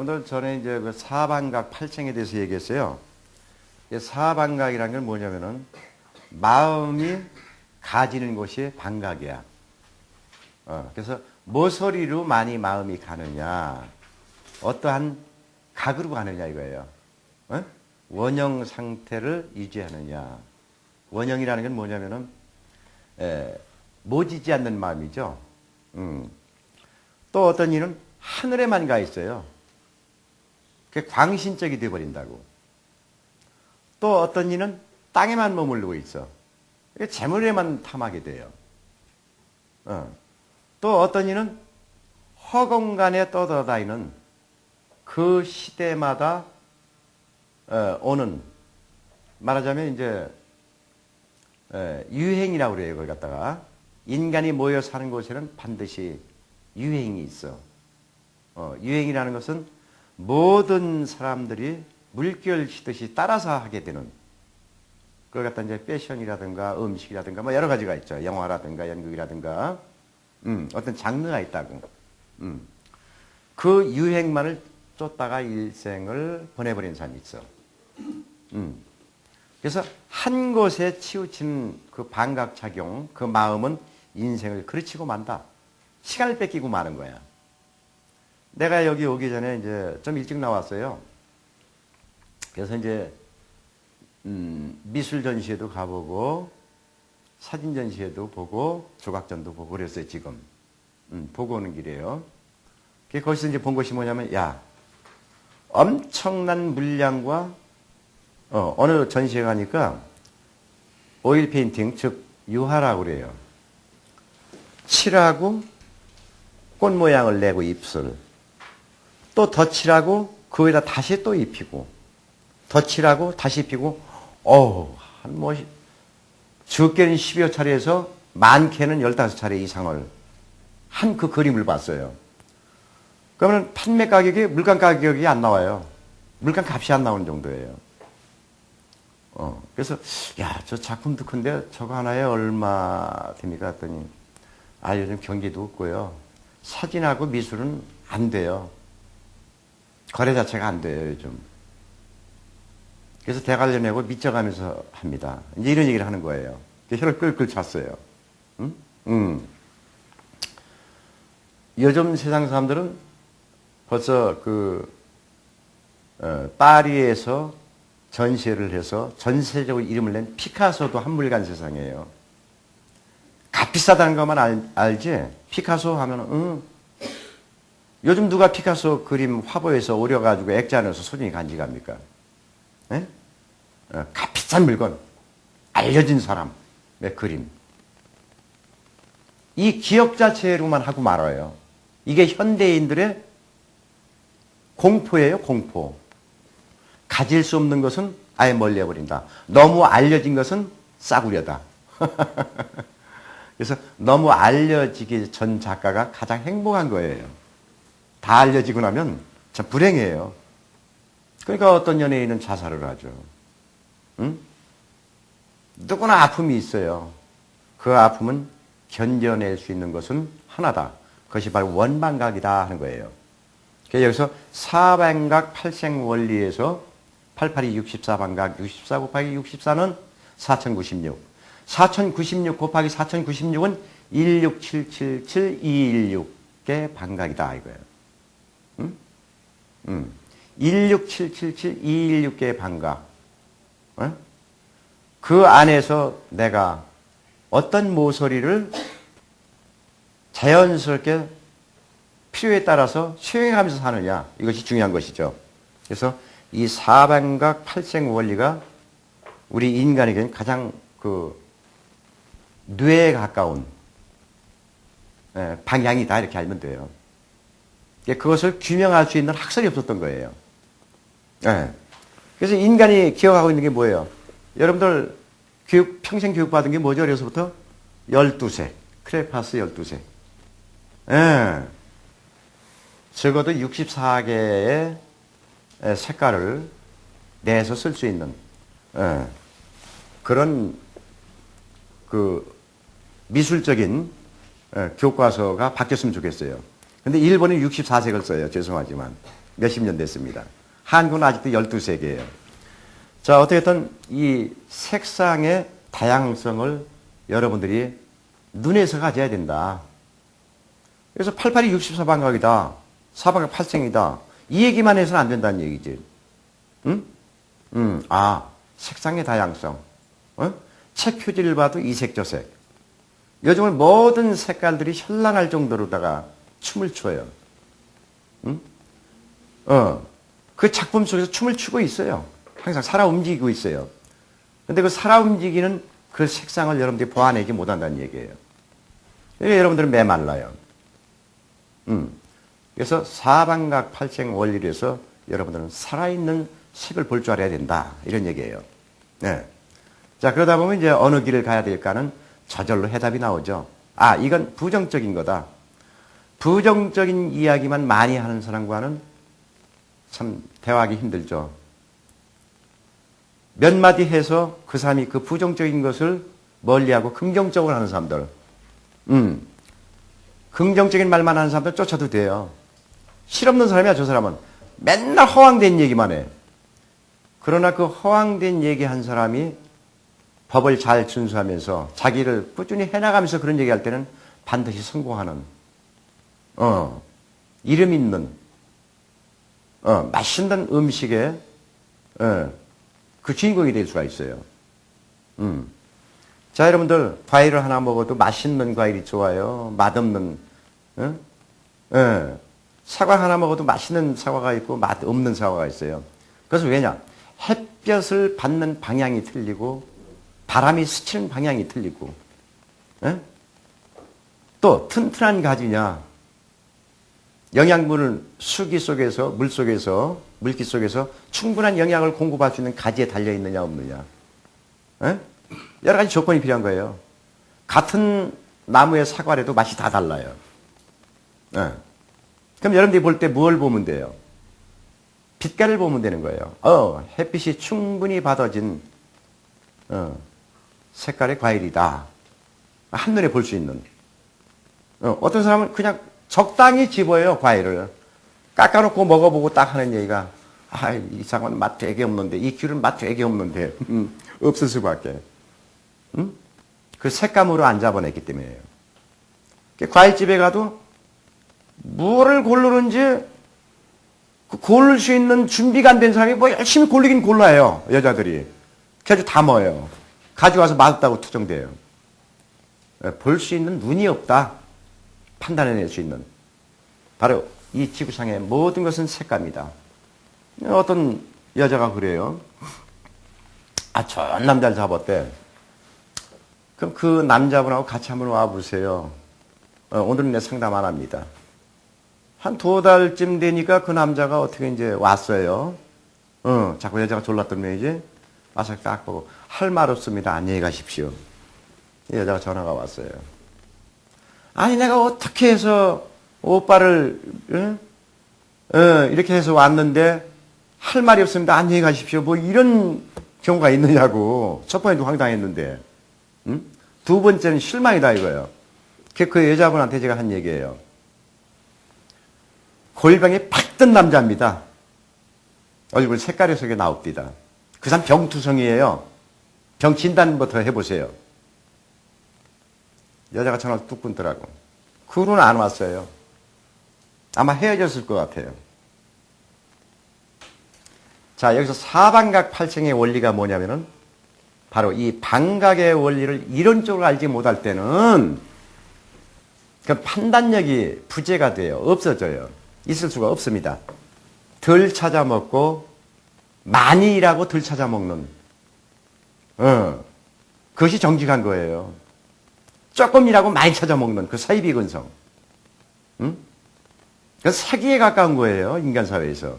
여러분들 전에 이제 그 사반각 팔생에 대해서 얘기했어요. 사반각이라는 건 뭐냐면은 마음이 가지는 곳이 반각이야. 그래서 모서리로 많이 마음이 가느냐, 어떠한 각으로 가느냐 이거예요. 원형 상태를 유지하느냐. 원형이라는 건 뭐냐면은 모지지 않는 마음이죠. 또 어떤 이는 하늘에만 가 있어요. 그게 광신적이 되어버린다고. 또 어떤 이는 땅에만 머무르고 있어. 재물에만 탐하게 돼요. 또 어떤 이는 허공간에 떠돌아다니는 그 시대마다 오는, 말하자면 이제 유행이라고 그래요. 그걸 갖다가 인간이 모여 사는 곳에는 반드시 유행이 있어. 유행이라는 것은 모든 사람들이 물결 치듯이 따라서 하게 되는, 그걸 갖다 이제 패션이라든가 음식이라든가 뭐 여러 가지가 있죠. 영화라든가 연극이라든가 어떤 장르가 있다고. 그 유행만을 쫓다가 일생을 보내버린 사람이 있어. 그래서 한 곳에 치우친 그 반각작용, 그 마음은 인생을 그르치고 만다. 시간을 뺏기고 마는 거야. 내가 여기 오기 전에 이제 좀 일찍 나왔어요. 그래서 이제 미술 전시회도 가보고 사진 전시회도 보고 조각전도 보고 그랬어요. 지금 보고 오는 길이에요. 거기서 이제 본 것이 뭐냐면, 야, 엄청난 물량과 어느 전시회 가니까 오일 페인팅, 즉 유화라고 그래요. 칠하고 꽃 모양을 내고 입술, 또 덧칠하고 그 위에다 다시 또 입히고, 덧칠하고 다시 입히고, 한 뭐 적게는 10여 차례에서 많게는 15차례 이상을 한 그 그림을 봤어요. 그러면 판매 가격이 물감 가격이 안 나와요. 물감 값이 안 나오는 정도예요. 그래서 야, 저 작품도 큰데 저거 하나에 얼마 됩니까? 했더니 요즘 경기도 없고요. 사진하고 미술은 안 돼요. 거래 자체가 안 돼요, 요즘. 그래서 대가를 내고 미쳐가면서 합니다. 이제 이런 얘기를 하는 거예요. 혀를 끌끌 찼어요. 요즘 세상 사람들은 벌써 파리에서 전시회를 해서 전세적으로 이름을 낸 피카소도 한물간 세상이에요. 값비싸다는 것만 알지, 피카소 하면, 요즘 누가 피카소 그림 화보에서 오려가지고 액자 넣어서 소중히 간직합니까? 값비싼 물건, 알려진 사람의 그림. 이 기억 자체로만 하고 말아요. 이게 현대인들의 공포예요, 공포. 가질 수 없는 것은 아예 멀리 해버린다. 너무 알려진 것은 싸구려다. 그래서 너무 알려지기 전 작가가 가장 행복한 거예요. 다 알려지고 나면 참 불행해요. 그러니까 어떤 연예인은 자살을 하죠. 누구나 아픔이 있어요. 그 아픔은 견뎌낼 수 있는 것은 하나다. 그것이 바로 원반각이다 하는 거예요. 그래서 여기서 사반각 팔생 원리에서 88이 64반각, 64 곱하기 64는 4096. 4096 곱하기 4096은 16777,216개 반각이다 이거예요. 16777,216개의 반각. 그 안에서 내가 어떤 모서리를 자연스럽게 필요에 따라서 수행하면서 사느냐, 이것이 중요한 것이죠. 그래서 이 사반각 팔생 원리가 우리 인간에게는 가장 뇌에 가까운 방향이다 이렇게 알면 돼요. 그것을 규명할 수 있는 학설이 없었던 거예요. 그래서 인간이 기억하고 있는 게 뭐예요? 여러분들 평생 교육받은 게 뭐죠? 어려서부터 12색, 크레파스 12색. 적어도 64개의 색깔을 내서 쓸 수 있는 그런 미술적인 교과서가 바뀌었으면 좋겠어요. 근데 일본은 64색을 써요. 죄송하지만. 몇십 년 됐습니다. 한국은 아직도 12세계예요. 자, 어떻게든 이 색상의 다양성을 여러분들이 눈에서 가져야 된다. 그래서 88이 64반각이다. 4반각 8생이다. 이 얘기만 해서는 안 된다는 얘기지. 응? 색상의 다양성. 책 표지를 봐도 이색저색. 요즘은 모든 색깔들이 현란할 정도로다가 춤을 춰요. 응? 그 작품 속에서 춤을 추고 있어요. 항상 살아 움직이고 있어요. 근데 그 살아 움직이는 그 색상을 여러분들이 보완하지 못한다는 얘기예요. 그러니까 여러분들은 메말라요. 그래서 사방각 팔색 원리로 해서 여러분들은 살아있는 색을 볼 줄 알아야 된다. 이런 얘기예요. 네. 자, 그러다 보면 이제 어느 길을 가야 될까는 저절로 해답이 나오죠. 이건 부정적인 거다. 부정적인 이야기만 많이 하는 사람과는 참 대화하기 힘들죠. 몇 마디 해서 그 사람이 그 부정적인 것을 멀리하고 긍정적으로 하는 사람들. 긍정적인 말만 하는 사람들 쫓아도 돼요. 실없는 사람이야, 저 사람은. 맨날 허황된 얘기만 해. 그러나 그 허황된 얘기 한 사람이 법을 잘 준수하면서 자기를 꾸준히 해나가면서 그런 얘기할 때는 반드시 성공하는, 이름 있는, 맛있는 음식의, 그 주인공이 될 수가 있어요. 자, 여러분들, 과일을 하나 먹어도 맛있는 과일이 좋아요. 맛없는, 사과 하나 먹어도 맛있는 사과가 있고 맛없는 사과가 있어요. 그래서 왜냐? 햇볕을 받는 방향이 틀리고 바람이 스치는 방향이 틀리고 또 튼튼한 가지냐 영양분을 수기 속에서 물 속에서 물기 속에서 충분한 영양을 공급할 수 있는 가지에 달려있느냐 없느냐 여러 가지 조건이 필요한 거예요. 같은 나무의 사과라도 맛이 다 달라요. 그럼 여러분들이 볼 때 뭘 보면 돼요? 빛깔을 보면 되는 거예요. 햇빛이 충분히 받아진 색깔의 과일이다. 한눈에 볼 수 있는. 어떤 사람은 그냥 적당히 집어요, 과일을. 깎아놓고 먹어보고 딱 하는 얘기가 이 사과는 맛 되게 없는데 이 귤은 맛 되게 없는데 없을 수밖에. 그 색감으로 안 잡아냈기 때문이에요. 과일집에 가도 뭐를 고르는지 그 고를 수 있는 준비가 안 된 사람이 뭐 열심히 고르긴 골라요. 여자들이. 그래서 다 먹어요. 가져와서 맛없다고 투정돼요. 볼 수 있는 눈이 없다. 판단해낼 수 있는. 바로 이 지구상의 모든 것은 색감이다. 어떤 여자가 그래요. 좋은 남자를 잡았대. 그럼 그 남자분하고 같이 한번 와보세요. 오늘은 내 상담 안 합니다. 한 2달쯤 되니까 그 남자가 어떻게 이제 왔어요. 자꾸 여자가 졸랐던 모양이지. 와서 딱 보고, 할 말 없습니다. 안녕히 가십시오. 이 여자가 전화가 왔어요. 아니, 내가 어떻게 해서 오빠를, 이렇게 해서 왔는데, 할 말이 없습니다. 안녕히 가십시오. 뭐 이런 경우가 있느냐고. 첫 번째도 황당했는데, 두 번째는 실망이다 이거예요. 그 여자분한테 제가 한 얘기예요. 골병이 팍 뜬 남자입니다. 얼굴 색깔의 속에 나옵니다. 그 사람 병투성이에요. 병 진단부터 해보세요. 여자가 전화를 뚝 끊더라고. 그 후로는 안 왔어요. 아마 헤어졌을 것 같아요. 자, 여기서 사방각 팔생의 원리가 뭐냐면은 바로 이 방각의 원리를 이론적으로 알지 못할 때는 그 판단력이 부재가 돼요. 없어져요. 있을 수가 없습니다. 덜 찾아먹고 많이 일하고 덜 찾아먹는 그것이 정직한 거예요. 조금 일하고 많이 찾아먹는 그 사이비근성. 그 사기에 가까운 거예요. 인간 사회에서.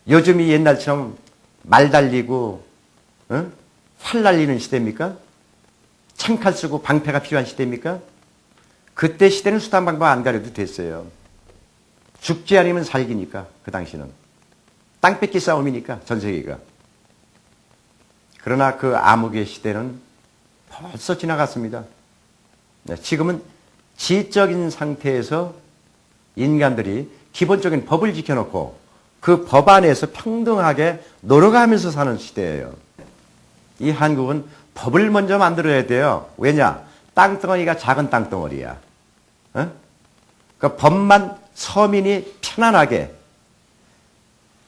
요즘이 옛날처럼 말 달리고 활 날리는 시대입니까? 창칼 쓰고 방패가 필요한 시대입니까? 그때 시대는 수단 방법 안 가려도 됐어요. 죽지 않으면 살기니까 그 당시는. 땅 뺏기 싸움이니까 전 세계가. 그러나 그 암흑의 시대는 벌써 지나갔습니다. 지금은 지적인 상태에서 인간들이 기본적인 법을 지켜놓고 그 법 안에서 평등하게 놀아가면서 사는 시대예요. 이 한국은 법을 먼저 만들어야 돼요. 왜냐? 땅덩어리가 작은 땅덩어리야. 어? 그 법만 서민이 편안하게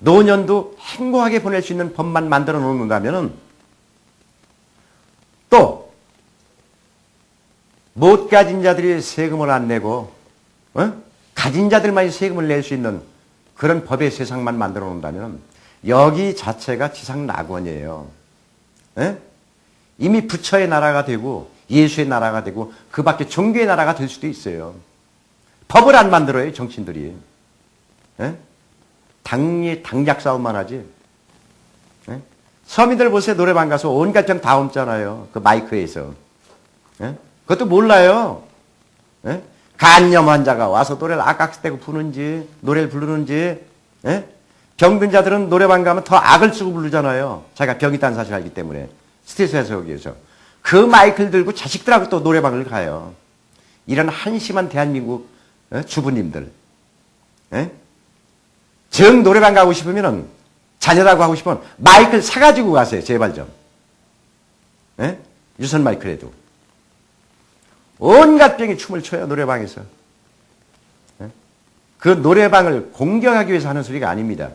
노년도 행복하게 보낼 수 있는 법만 만들어 놓는다면은 또 못 가진 자들이 세금을 안 내고 가진 자들만이 세금을 낼 수 있는 그런 법의 세상만 만들어 놓는다면 여기 자체가 지상 낙원이에요. 이미 부처의 나라가 되고 예수의 나라가 되고 그 밖에 종교의 나라가 될 수도 있어요. 법을 안 만들어요, 정치인들이. 당작 싸움만 하지. 서민들 보세요. 노래방 가서 온갖 점 다 옮잖아요. 그 마이크에서. 그것도 몰라요. 간염 환자가 와서 노래를 악악대고 부는지, 노래를 부르는지, 병든 자들은 노래방 가면 더 악을 쓰고 부르잖아요. 자기가 병이 있다는 사실을 알기 때문에. 스트레스 해소하기 위해서. 그 마이크를 들고 자식들하고 또 노래방을 가요. 이런 한심한 대한민국 주부님들. 정 노래방 가고 싶으면은 자녀라고 하고 싶으면 마이크를 사가지고 가세요. 제발 좀. 유선 마이크라도. 온갖 병이 춤을 춰요. 노래방에서. 그 노래방을 공격하기 위해서 하는 소리가 아닙니다.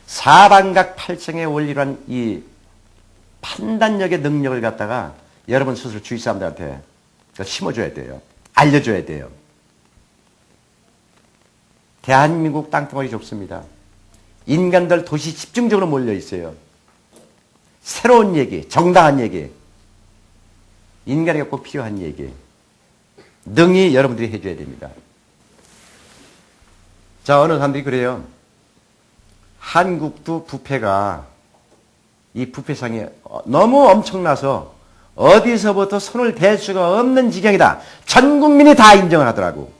사방각 팔청의 원리란 이 판단력의 능력을 갖다가 여러분 스스로 주위 사람들한테 심어줘야 돼요. 알려줘야 돼요. 대한민국 땅덩어리 좁습니다. 인간들 도시 집중적으로 몰려 있어요. 새로운 얘기, 정당한 얘기, 인간에게 꼭 필요한 얘기 능히 여러분들이 해줘야 됩니다. 자, 어느 사람들이 그래요. 한국도 부패가 이 부패상이 너무 엄청나서 어디서부터 손을 댈 수가 없는 지경이다. 전 국민이 다 인정을 하더라고.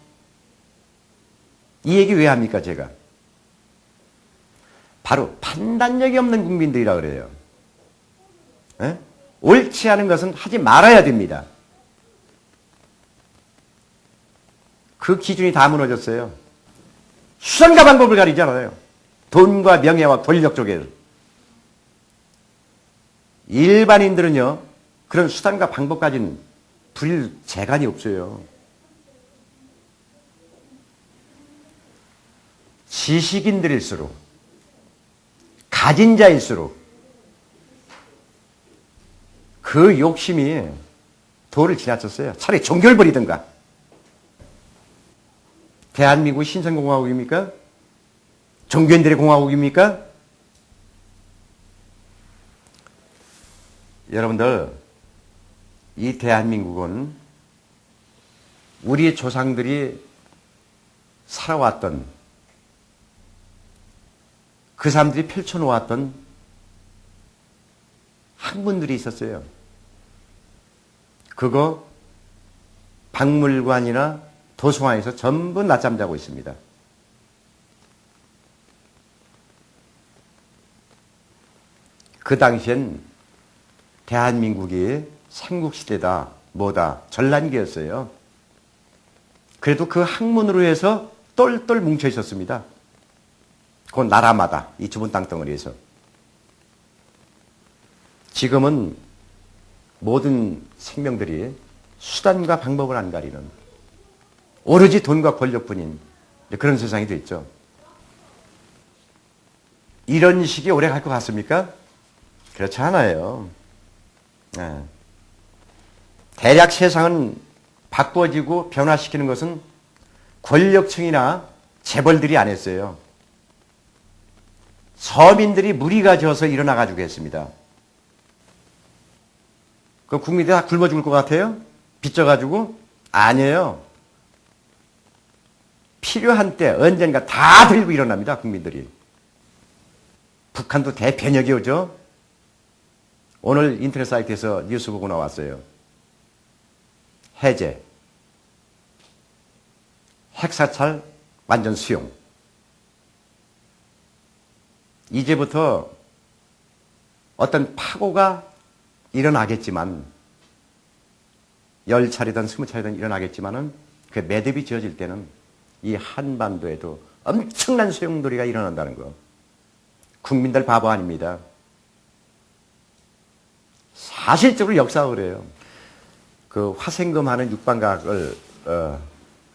이 얘기 왜 합니까, 제가? 바로 판단력이 없는 국민들이라 그래요. 옳지 않은 것은 하지 말아야 됩니다. 그 기준이 다 무너졌어요. 수단과 방법을 가리잖아요. 돈과 명예와 권력 쪽에. 일반인들은요, 그런 수단과 방법까지는 부릴 재간이 없어요. 지식인들일수록, 가진 자일수록 그 욕심이 도를 지나쳤어요. 차라리 종교를 버리든가. 대한민국 신성공화국입니까? 종교인들의 공화국입니까? 여러분들, 이 대한민국은 우리 조상들이 살아왔던 그 사람들이 펼쳐놓았던 학문들이 있었어요. 그거 박물관이나 도서관에서 전부 낮잠 자고 있습니다. 그 당시엔 대한민국이 삼국시대다, 뭐다, 전란기였어요. 그래도 그 학문으로 해서 똘똘 뭉쳐 있었습니다. 그 나라마다, 이 좁은 땅덩어리에서. 지금은 모든 생명들이 수단과 방법을 안 가리는 오로지 돈과 권력뿐인 그런 세상이 됐죠. 이런 식이 오래 갈 것 같습니까? 그렇지 않아요. 네. 대략 세상은 바꿔지고 변화시키는 것은 권력층이나 재벌들이 안 했어요. 서민들이 무리가 져서 일어나가지고 했습니다. 그럼 국민들이 다 굶어 죽을 것 같아요? 빚져가지고? 아니에요. 필요한 때 언젠가 다 들고 일어납니다, 국민들이. 북한도 대변혁이 오죠? 오늘 인터넷 사이트에서 뉴스 보고 나왔어요. 해제. 핵사찰 완전 수용. 이제부터 어떤 파고가 일어나겠지만 10차례든 20차례든 일어나겠지만은 그 매듭이 지어질 때는 이 한반도에도 엄청난 소용돌이가 일어난다는 거. 국민들 바보 아닙니다. 사실적으로 역사가 그래요. 그 화생금하는 6반각을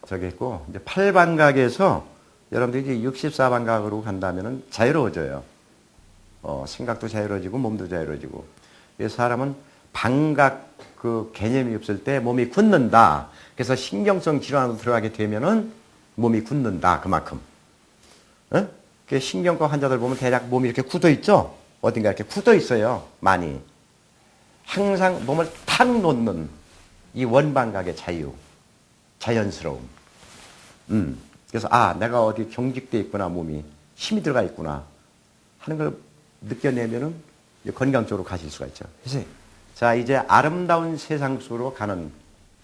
저기 했고 이제 8반각에서 여러분들이 이제 64반각으로 간다면은 자유로워져요. 생각도 자유로워지고 몸도 자유로워지고. 그래서 사람은 반각 그 개념이 없을 때 몸이 굳는다. 그래서 신경성 질환으로 들어가게 되면은 몸이 굳는다. 그만큼. 어? 그 신경과 환자들 보면 대략 몸이 이렇게 굳어 있죠? 어딘가 이렇게 굳어 있어요. 많이. 항상 몸을 탁 놓는 이 원반각의 자유, 자연스러움. 그래서 내가 어디 경직돼 있구나, 몸이 힘이 들어가 있구나 하는 걸 느껴내면은 건강 쪽으로 가실 수가 있죠. 그래서 자, 이제 아름다운 세상 속으로 가는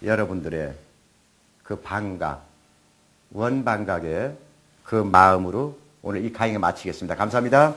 여러분들의 그 반각, 원반각의 그 마음으로 오늘 이 강의 마치겠습니다. 감사합니다.